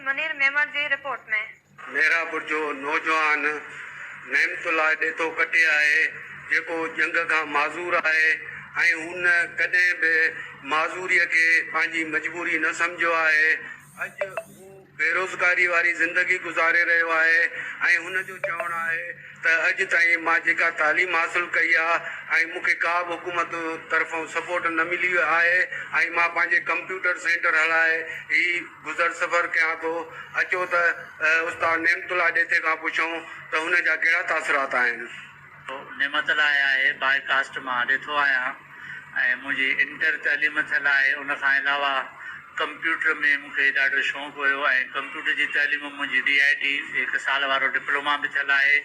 मनीर मेमन जी रिपोर्ट में। मेरापुर जो नौजवान नेमतुल्ला ॾेथो कटे आहे जेको जंग खां माज़ूर आहे ऐं हुन कॾहिं बि माज़ूरीअ खे पंहिंजी मजबूरी न सम्झो आहे। अॼु हू बेरोज़गारी वारी ज़िंदगी गुज़ारे रहियो आहे ऐं हुन जो चवणु आहे त अॼु ताईं मां जेका तालीम हासिल कई आहे ऐं मूंखे का बि हुकूमत तरफ़ां सपोर्ट न मिली आहे ऐं मां पंहिंजे कंप्यूटर सेंटर हलाए ही गुज़र सफ़र कयां थो। अचो त उस्ताद नेमतुल्ला ॾेथे खां पुछूं त हुन जा कहिड़ा तासुरात आहिनि। नेमतुल्ला आहे बाय कास्ट मां ॾिठो आहियां ऐं मुंहिंजी इंटर तइलीम थियल आहे। उन खां अलावा कंप्यूटर में मूंखे ॾाढो शौक़ु हुयो ऐं कंप्यूटर जी तइलीम मुंहिंजी DIT 1 साल वारो डिप्लोमा बि थियल आहे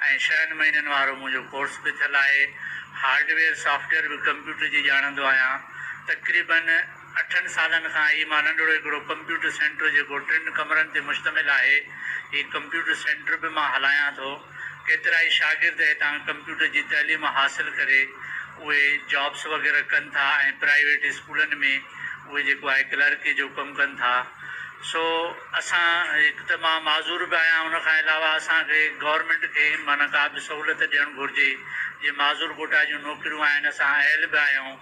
ऐं 6 महीननि वारो मुंहिंजो कोर्स बि थियल आहे। हार्डवेयर सॉफ्टवेयर बि कंप्यूटर जी ॼाणंदो आहियां। तक़रीबन 8 सालनि खां ही मां नंढिड़ो हिकिड़ो कंप्यूटर सेंटर जेको 3 कमरनि ते मुश्तमिल आहे, ही कंप्यूटर सेंटर बि मां हलायां थो। केतिरा ई शागिर्द हितां कंप्यूटर जी तइलीम हासिल करे उहे जॉब्स वग़ैरह कनि था ऐं प्राइवेट स्कूलनि में उहे जेको आहे क्लर्की जो कमु कनि था। सो असां हिकु त मां माज़ूर बि आहियां, उन खां अलावा असांखे गवर्नमेंट खे माना का बि सहूलियत ॾियणु घुरिजे। जीअं माज़ूर कोटा जूं नौकरियूं आहिनि, असां अहल बि आहियूं,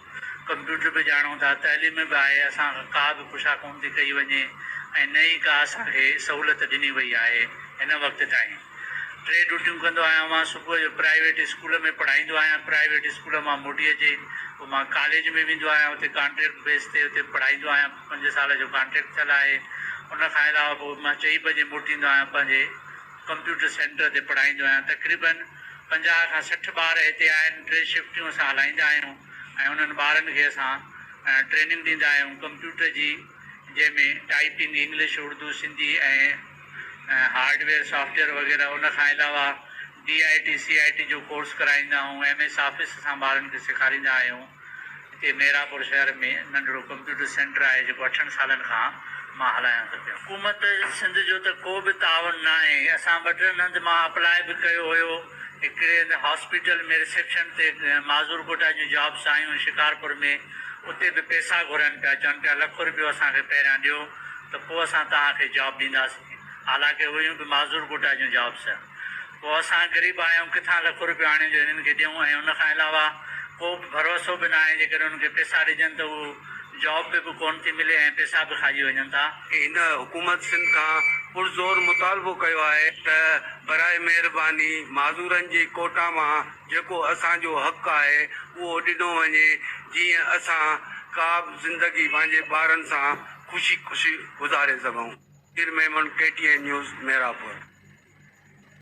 कंप्यूटर बि ॼाणूं था, तइलीम बि आहे, असां का बि पुछा कोन थी कई वञे ऐं नई का असांखे सहूलियत ॾिनी वई आहे। हिन वक़्त ताईं 3 ड्यूटियूं कंदो आहियां मां। सुबुह जो प्राइवेट स्कूल में पढ़ाईंदो आहियां, प्राइवेट स्कूल मां मोटी अचे पोइ मां कॉलेज में वेंदो आहियां, उते कॉन्ट्रेक्ट बेस ते उते पढ़ाईंदो आहियां। 5 साल जो कॉन्ट्रेक्ट थियल आहे। उन खां अलावा पोइ मां 4 बजे मोटींदो आहियां, पंहिंजे कंप्यूटर सेंटर ते पढ़ाईंदो आहियां। तक़रीबन 50 खां 60 ॿार हिते आहिनि। 3 शिफ्टियूं असां हलाईंदा आहियूं ऐं उन्हनि ॿारनि खे असां ट्रेनिंग ॾींदा आहियूं कंप्यूटर जी, जंहिंमें टाइपिंग इंग्लिश, उर्दू, सिंधी ऐं हार्डवेयर सॉफ्टवेयर वग़ैरह। उन खां अलावा DIT CIT जो कोर्स कराईंदा आहियूं। MS ऑफिस असां ॿारनि खे सेखारींदा आहियूं। हिते मेरापुर शहर में नंढिड़ो कंप्यूटर सेंटर आहे जेको 8 सालनि खां मां हलायां थो पियो। हुकूमत सिंध जो त को बि तावन न आहे। असां 2 टिनि हंधि मां अप्लाई बि कयो हुयो। हिकिड़े हॉस्पिटल में रिसेप्शन ते माज़ूर कोटा जूं जॉब्स आयूं शिकारपुर में, उते बि पैसा घुरनि पिया, चवनि पिया ₹1 असांखे पहिरियां ॾियो त पोइ असां तव्हांखे जॉब ॾींदासीं। हालांकि हुयूं बि माज़ूर कोटा जूं जॉब्स। पोइ असां ग़रीब आहियूं, किथां ₹1 आणे जो हिननि खे ॾियूं। ऐं उन खां अलावा को बि भरोसो बि न आहे। जेकॾहिं उन्हनि खे पैसा ॾिजनि त उहो जॉब बि कोन थी मिले ऐं पैसा बि खाई वञनि था। हिन हुकूमत सिंध खां पुरज़ोर मुतालबो कयो आहे त बराए महिरबानी माज़ूरनि जी कोटा मां जेको असांजो हक़ आहे उहो ॾिनो वञे, जीअं असां का बि ज़िंदगी पंहिंजे ॿारनि सां ख़ुशी गुज़ारे सघूं। Memon KTN news Merapur.